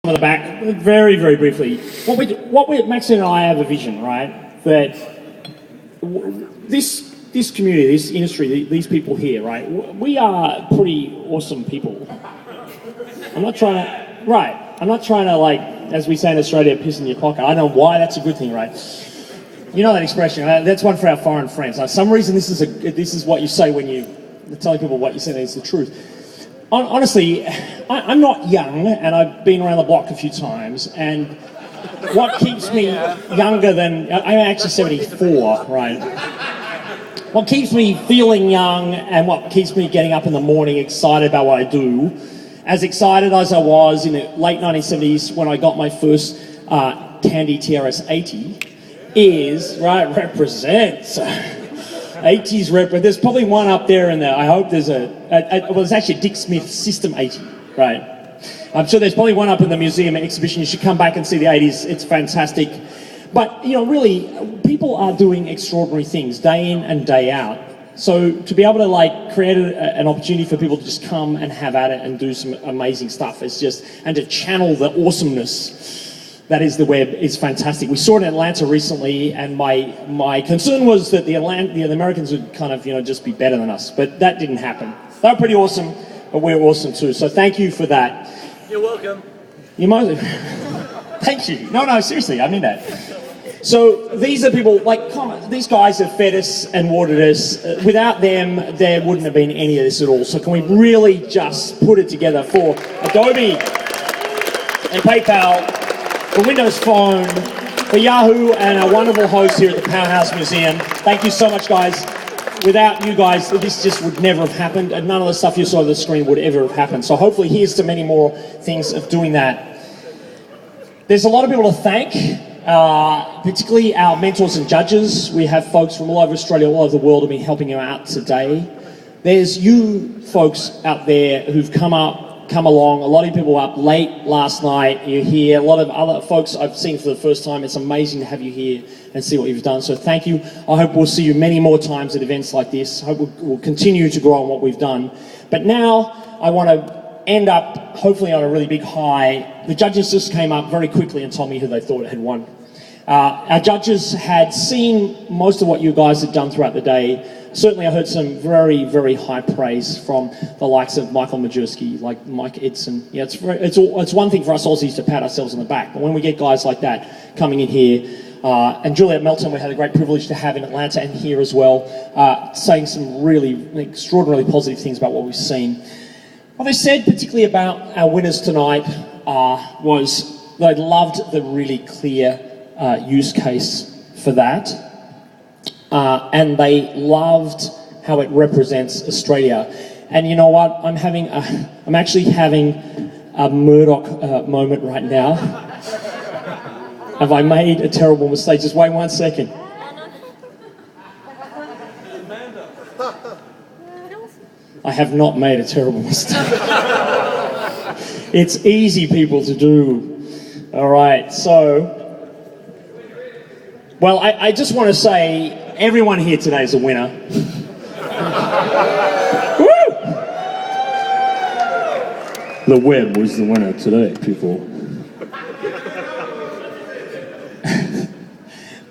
on the back, very, very briefly. Maxine and I have a vision, right? That this community, this industry, these people here, right? We are pretty awesome people. I'm not trying to, like, as we say in Australia, piss in your pocket. I don't know why that's a good thing, right? You know that expression. That's one for our foreign friends. For some reason, this is what you say when you're telling people what you say is the truth. Honestly, I'm not young, and I've been around the block a few times, and what keeps me younger than... I'm actually 74, right? What keeps me feeling young and what keeps me getting up in the morning excited about what I do, as excited as I was in the late 1970s when I got my first Tandy TRS-80, is, right, represents... 80s represent. There's probably one up there in there. I hope there's well, it's actually a Dick Smith System 80, right? I'm sure there's probably one up in the museum exhibition. You should come back and see the 80s. It's fantastic. But, you know, really, people are doing extraordinary things day in and day out. So to be able to, like, create an opportunity for people to just come and have at it and do some amazing stuff, is just, and to channel the awesomeness that is the web, is fantastic. We saw it in Atlanta recently, and my concern was that the Americans would kind of, you know, just be better than us, but that didn't happen. They were pretty awesome, but we're awesome too. So thank you for that. You're welcome. You might. Thank you. No, seriously, I mean that. So these are people, like, come on, these guys have fed us and watered us. Without them, there wouldn't have been any of this at all. So can we really just put it together for Adobe and PayPal, for Windows Phone, for Yahoo, and our wonderful hosts here at the Powerhouse Museum. Thank you so much, guys. Without you guys, this just would never have happened, and none of the stuff you saw on the screen would ever have happened. So hopefully here's to many more things of doing that. There's a lot of people to thank, particularly our mentors and judges. We have folks from all over Australia, all over the world, who've been helping you out today. There's you folks out there who've come along. A lot of people were up late last night. You're here. A lot of other folks I've seen for the first time. It's amazing to have you here and see what you've done. So thank you. I hope we'll see you many more times at events like this. I hope we'll continue to grow on what we've done. But now I want to end up hopefully on a really big high. The judges just came up very quickly and told me who they thought had won. Our judges had seen most of what you guys had done throughout the day. Certainly I heard some very, very high praise from the likes of Michael Majerski, like Mike Edson. Yeah, it's one thing for us Aussies to pat ourselves on the back, but when we get guys like that coming in here, and Juliet Melton, we had a great privilege to have in Atlanta and here as well, saying some really extraordinarily positive things about what we've seen. What they said particularly about our winners tonight was they loved the really clear use case for that. And they loved how it represents Australia. And you know what? I'm actually having a Murdoch moment right now. Have I made a terrible mistake? Just wait 1 second. I have not made a terrible mistake. It's easy, people, to do. All right, so... Well, I just want to say, everyone here today is a winner. Woo! The web was the winner today, people.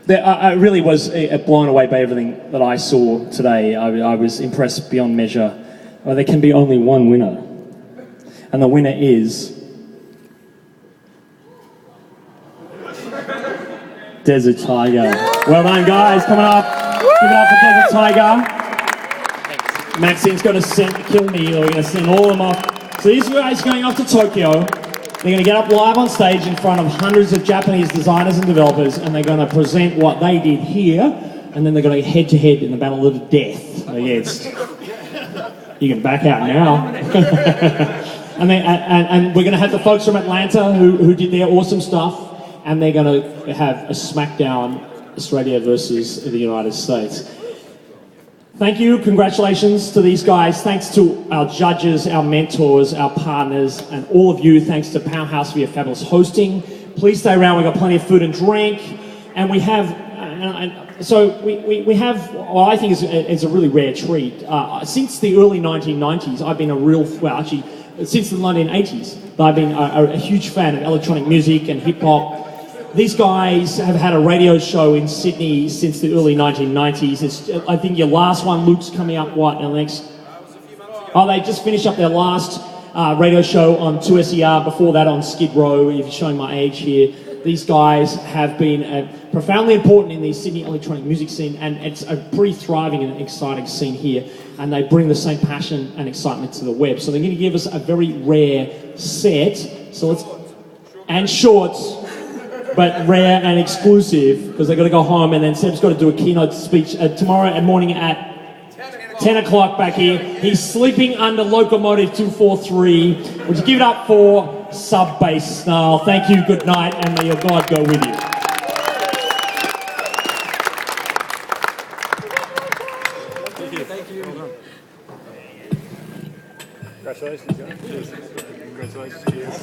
I really was blown away by everything that I saw today. I was impressed beyond measure. Well, there can be only one winner. And the winner is... Desert Tiger. Well done, guys. Coming up. Give it up for Desert Tiger. Maxine's going to kill me. We're going to send all of them off. So these guys are going off to Tokyo. They're going to get up live on stage in front of hundreds of Japanese designers and developers, and they're going to present what they did here, and then they're going to go head to head in the battle of the death against... You can back out now. and we're going to have the folks from Atlanta who did their awesome stuff. And they're going to have a smackdown, Australia versus the United States. Thank you, congratulations to these guys. Thanks to our judges, our mentors, our partners, and all of you. Thanks to Powerhouse for your fabulous hosting. Please stay around, we've got plenty of food and drink. And we have, we have what I think is a really rare treat. Since the early 1990s, I've been since the 1980s. I've been a huge fan of electronic music and hip hop. These guys have had a radio show in Sydney since the early 1990s. I think your last one, Luke's coming up, what, in the next... Oh, they just finished up their last radio show on 2SER, before that on Skid Row, if you're showing my age here. These guys have been profoundly important in the Sydney electronic music scene, and it's a pretty thriving and exciting scene here, and they bring the same passion and excitement to the web. So they're going to give us a very rare set, so let's... and shorts, but rare and exclusive, because they've got to go home, and then Seb's got to do a keynote speech tomorrow morning at 10 o'clock back here. He's sleeping under locomotive 243. Would you give it up for Sub-Bass Snarl? Thank you, good night, and may your God go with you. Thank you. Congratulations, guys. Congratulations. Cheers.